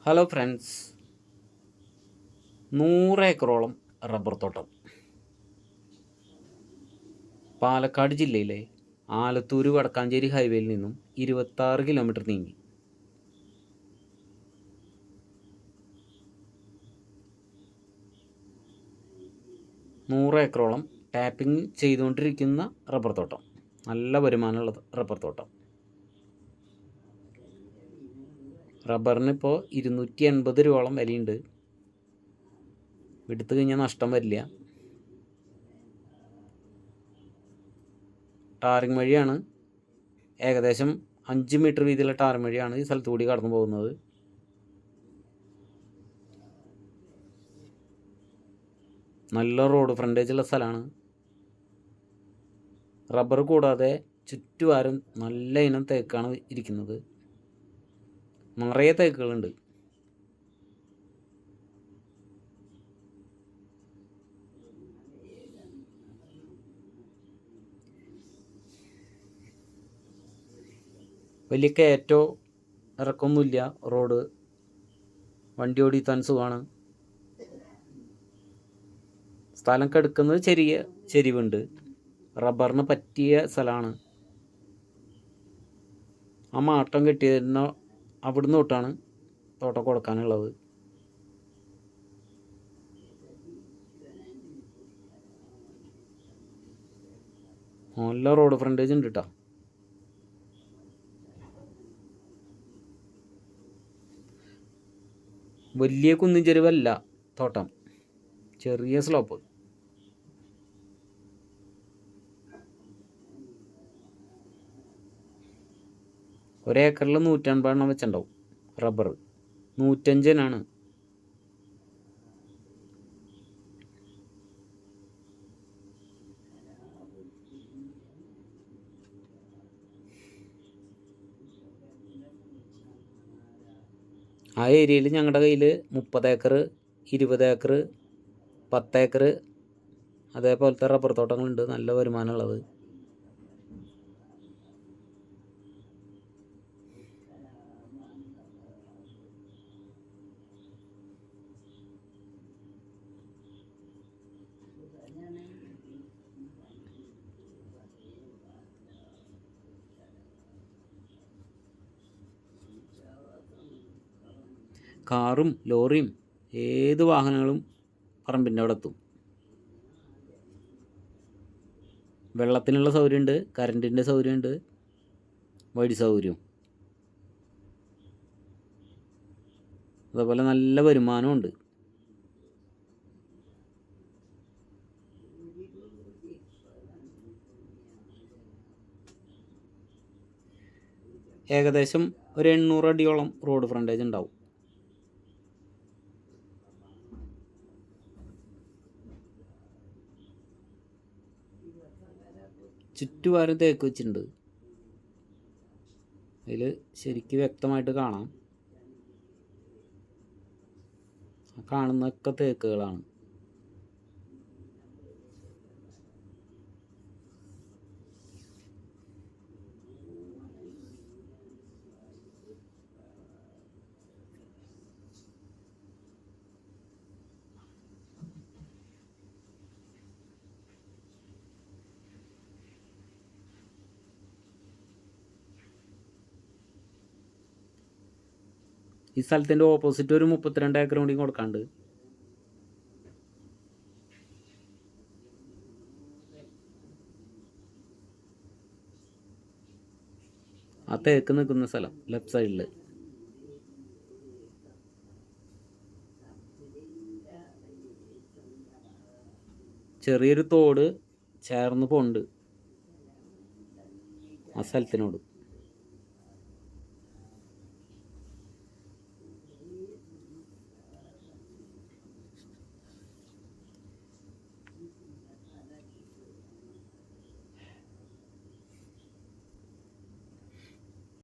Hello friends, 100 ഏക്കറോളം rubber തോട്ടം പാലക്കാട് ജില്ലയിലെ ആലത്തൂർ വടക്കാഞ്ചേരി ഹൈവേയിൽ നിന്നും 26 കിലോമീറ്റർ നീങ്ങി. ഏക്കറോളം ടാപ്പിംഗ് ചെയ്തുകൊണ്ടിരിക്കുന്ന റബ്ബർ തോട്ടം, നല്ല വരുമാനമുള്ള റബ്ബർ തോട്ടം. റബ്ബറിന് ഇപ്പോൾ 280 രൂപയോളം വിലയുണ്ട്. എടുത്തു കഴിഞ്ഞാൽ നഷ്ടം വരില്ല. ടാറിങ് വഴിയാണ്, ഏകദേശം 5 മീറ്റർ വീതിയുള്ള ടാറിങ് വഴിയാണ് ഈ സ്ഥലത്തു കൂടി കടന്നു പോകുന്നത്. നല്ല റോഡ് ഫ്രണ്ടേജുള്ള സ്ഥലമാണ്. റബ്ബർ കൂടാതെ ചുറ്റുപാടും നല്ല ഇനം തേക്കാണ് ഇരിക്കുന്നത്. നിറയെ തേക്കുകളുണ്ട്. വലിയ കയറ്റോ ഇറക്കമൊന്നുമില്ല. റോഡ് വണ്ടി ഓടിത്താൻ സുഖമാണ്. സ്ഥലം കിടക്കുന്നത് ചെറിയ ചെരിവുണ്ട്. റബ്ബറിന് പറ്റിയ സ്ഥലമാണ്. ആ മാട്ടം കെട്ടിയതിന് അവിടുന്ന് തൊട്ടാണ് തോട്ടം കൊടുക്കാനുള്ളത്. നല്ല റോഡ് ഫ്രണ്ടേജ് ഉണ്ട് കേട്ടോ. വലിയ കുന്നിൻ ചെരുവല്ല തോട്ടം, ചെറിയ സ്ലോപ്പ്. ഒരേക്കറിൽ 150 എണ്ണം വെച്ചിട്ടുണ്ടാവും. റബ്ബർ 105 ആ ഏരിയയിൽ ഞങ്ങളുടെ കയ്യിൽ 30 ഏക്കർ, 20 ഏക്കർ, 10 ഏക്കർ അതേപോലത്തെ റബ്ബർ തോട്ടങ്ങളുണ്ട്. നല്ല വരുമാനമുള്ളത്. കാറും ലോറിയും ഏത് വാഹനങ്ങളും പറമ്പിൻ്റെ അവിടെ എത്തും. വെള്ളത്തിനുള്ള സൗകര്യമുണ്ട്, കറണ്ടിൻ്റെ സൗകര്യമുണ്ട്, വഴി സൗകര്യവും. അതുപോലെ നല്ല വരുമാനമുണ്ട്. ഏകദേശം ഒരു 800 അടിയോളം റോഡ് ഫ്രണ്ടേജ് ഉണ്ടാവും. ചുറ്റുപാടും തേക്ക് വെച്ചിട്ടുണ്ട്. അതിൽ ശരിക്കും വ്യക്തമായിട്ട് കാണാം. കാണുന്നതൊക്കെ തേക്കുകളാണ്. ഈ സ്ഥലത്തിൻ്റെ ഓപ്പോസിറ്റ് ഒരു 32 ഏക്കർ കൂടി കൊടുക്കാണ്ട്. ആ തേക്ക് നിൽക്കുന്ന സ്ഥലം ലെഫ്റ്റ് സൈഡിൽ ചെറിയൊരു തോട് ചേർന്ന് പോണ്ട് ആ സ്ഥലത്തിനോട്.